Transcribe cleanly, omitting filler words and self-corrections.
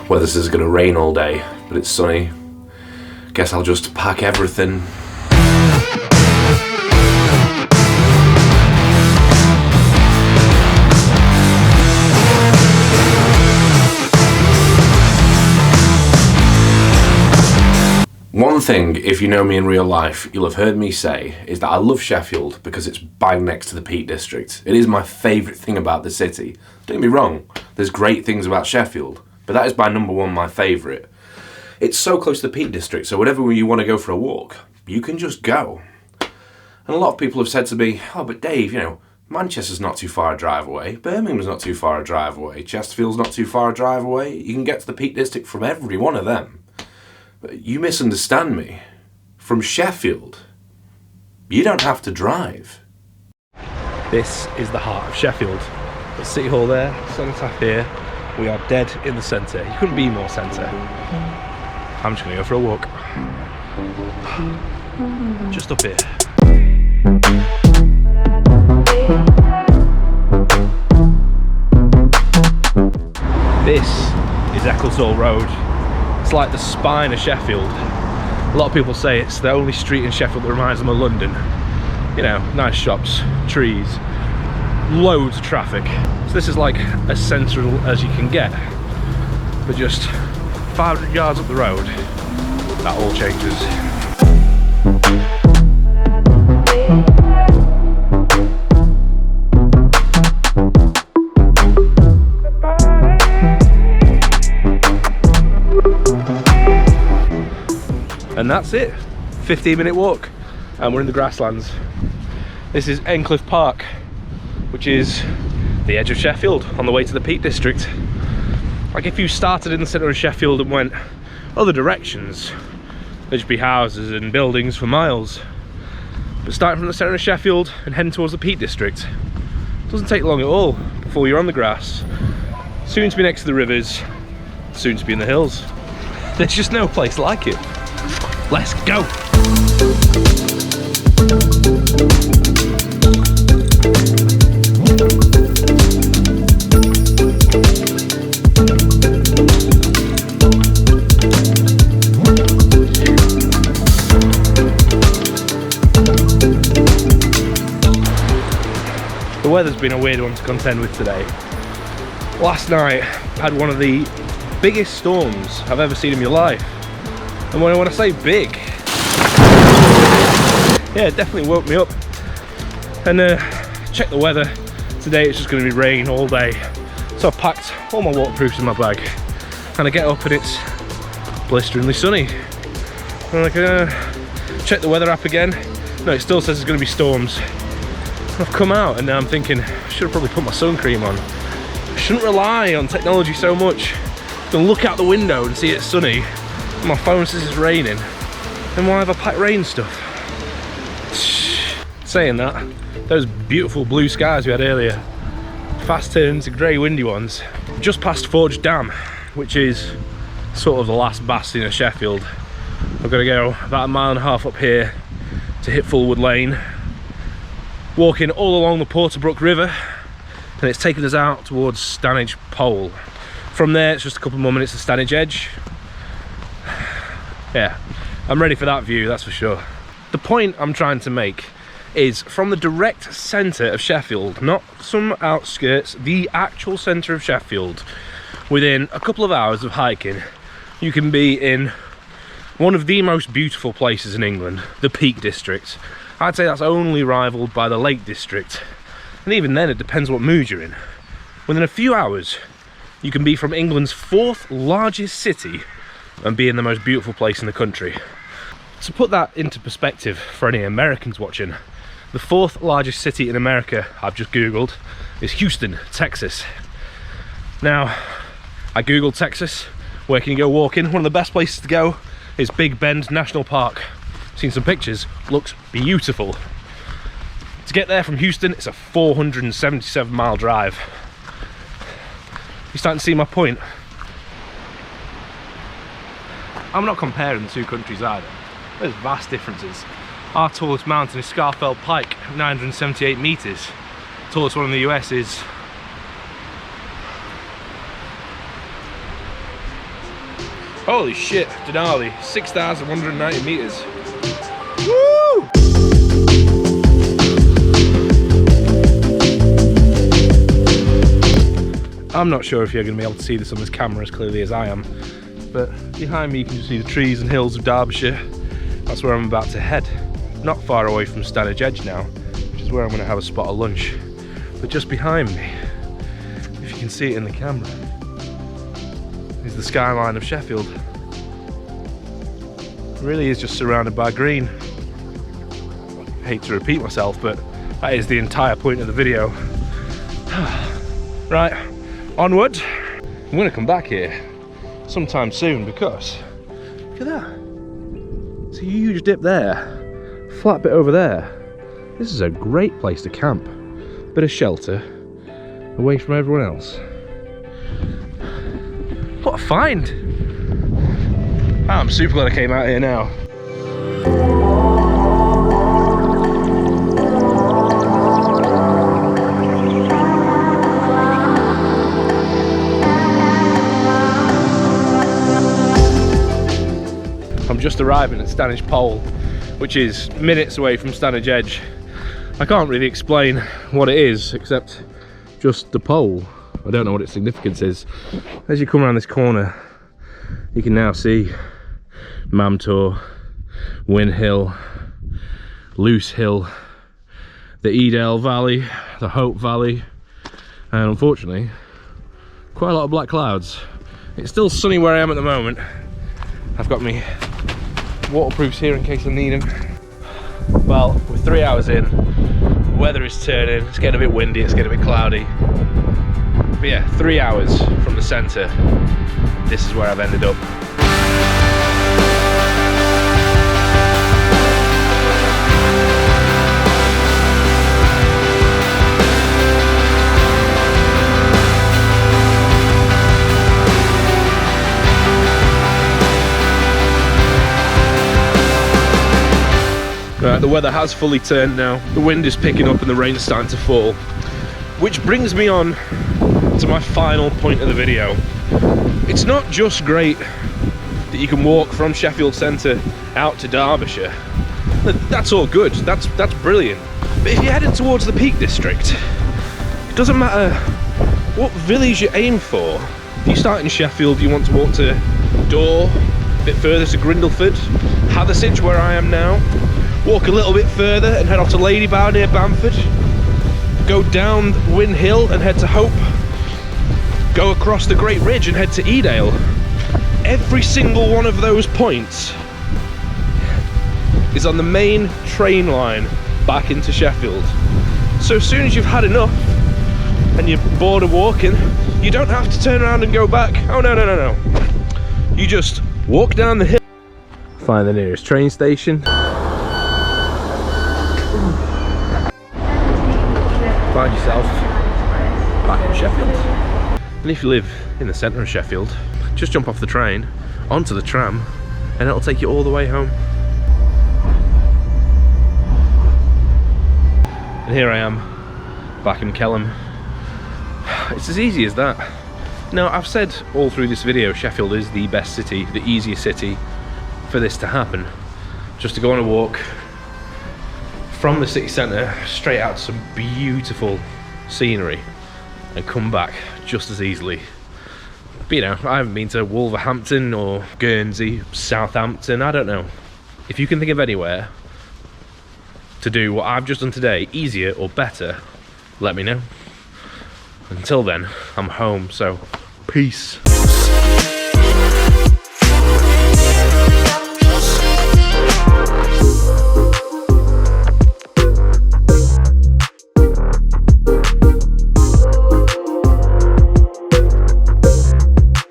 Weather says it's going to rain all day, but it's sunny. Guess I'll just pack everything. One thing, if you know me in real life, you'll have heard me say, is that I love Sheffield because it's bang next to the Peak District. It is my favourite thing about the city. Don't get me wrong, there's great things about Sheffield, but that is by number one my favourite. It's so close to the Peak District, so whenever you want to go for a walk, you can just go. And a lot of people have said to me, oh, but Dave, you know, Manchester's not too far a drive away, Birmingham's not too far a drive away, Chesterfield's not too far a drive away, you can get to the Peak District from every one of them. But you misunderstand me. From Sheffield, you don't have to drive. This is the heart of Sheffield. The City Hall there, Cenotaph here. We are dead in the centre. You couldn't be more centre. I'm just going to go for a walk. Just up here. This is Ecclesall Road. It's like the spine of Sheffield. A lot of people say it's the only street in Sheffield that reminds them of London. You know, nice shops, trees, loads of traffic. So this is like as central as you can get. But just 500 yards up the road, that all changes. And that's it, 15-minute walk, and we're in the grasslands. This is Endcliffe Park, which is the edge of Sheffield on the way to the Peak District. Like if you started in the centre of Sheffield and went other directions, there'd just be houses and buildings for miles. But starting from the centre of Sheffield and heading towards the Peak District, it doesn't take long at all before you're on the grass, soon to be next to the rivers, soon to be in the hills. There's just no place like it. Let's go! The weather's been a weird one to contend with today. Last night I had one of the biggest storms I've ever seen in my life. And when I say big, yeah, it definitely woke me up. And check the weather. Today it's just going to be rain all day. So I packed all my waterproofs in my bag. And I get up and it's blisteringly sunny. And I can check the weather app again. No, it still says there's going to be storms. I've come out and now I'm thinking, I should have probably put my sun cream on. I shouldn't rely on technology so much. I can look out the window and see it's sunny. My phone says it's raining, then why have I packed rain stuff? Saying that, those beautiful blue skies we had earlier fast turned into grey windy ones. Just past Forge Dam, which is sort of the last bastion of Sheffield. I've got to go about 1.5 miles up here to hit Fulwood Lane, walking all along the Porterbrook River, and it's taking us out towards Stanage Pole. From there it's just a couple more minutes to Stanage Edge. Yeah, I'm ready for that view, that's for sure. The point I'm trying to make is from the direct centre of Sheffield, not some outskirts, the actual centre of Sheffield, within a couple of hours of hiking, you can be in one of the most beautiful places in England, the Peak District. I'd say that's only rivaled by the Lake District. And even then, it depends what mood you're in. Within a few hours, you can be from England's 4th largest city and be in the most beautiful place in the country. To put that into perspective for any Americans watching, the 4th largest city in America, I've just Googled, is Houston, Texas. Now, I Googled Texas, where can you go walking? One of the best places to go is Big Bend National Park. Seen some pictures, looks beautiful. To get there from Houston, it's a 477-mile drive. You starting to see my point? I'm not comparing the two countries either. There's vast differences. Our tallest mountain is Scafell Pike, 978 metres. The tallest one in the US is Holy shit, Denali, 6,190 meters. Woo! I'm not sure if you're going to be able to see this on this camera as clearly as I am, but behind me you can just see the trees and hills of Derbyshire. That's where I'm about to head. Not far away from Stanage Edge now, which is where I'm going to have a spot of lunch. But just behind me, if you can see it in the camera, is the skyline of Sheffield. It really is just surrounded by green. I hate to repeat myself, but that is the entire point of the video. Right, onward. I'm going to come back here sometime soon because look at that. It's a huge dip there, flat bit over there. This is a great place to camp. Bit of shelter away from everyone else. What a find! I'm super glad I came out here now. I'm just arriving at Stanage Pole, which is minutes away from Stanage Edge. I can't really explain what it is, except just the pole. I don't know what its significance is. As you come around this corner, you can now see Mamtor, Win Hill, Loose Hill, the Edale Valley, the Hope Valley, and unfortunately, quite a lot of black clouds. It's still sunny where I am at the moment. I've got me waterproofs here in case I need them. Well, we're 3 hours in, the weather is turning, it's getting a bit windy, it's getting a bit cloudy. But yeah, 3 hours from the centre, this is where I've ended up. Right, the weather has fully turned now. The wind is picking up and the rain's starting to fall. Which brings me on to my final point of the video. It's not just great that you can walk from Sheffield Centre out to Derbyshire. That's all good, that's brilliant. But if you're heading towards the Peak District, it doesn't matter what village you aim for. If you start in Sheffield, you want to walk to Dore, a bit further to Grindleford, Hathersage where I am now, walk a little bit further and head off to Ladybow near Bamford, go down Win Hill and head to Hope, go across the Great Ridge and head to Edale. Every single one of those points is on the main train line back into Sheffield. So as soon as you've had enough and you're bored of walking, you don't have to turn around and go back. Oh no, no, no, no. You just walk down the hill, find the nearest train station, find yourself back in Sheffield. And if you live in the centre of Sheffield, just jump off the train, onto the tram, and it'll take you all the way home. And here I am, back in Kelham. It's as easy as that. Now, I've said all through this video, Sheffield is the best city, the easiest city for this to happen. Just to go on a walk from the city centre straight out to some beautiful scenery and come back just as easily. But you know, I haven't been to Wolverhampton or Guernsey, Southampton, I don't know. If you can think of anywhere to do what I've just done today easier or better, let me know. Until then, I'm home, so peace.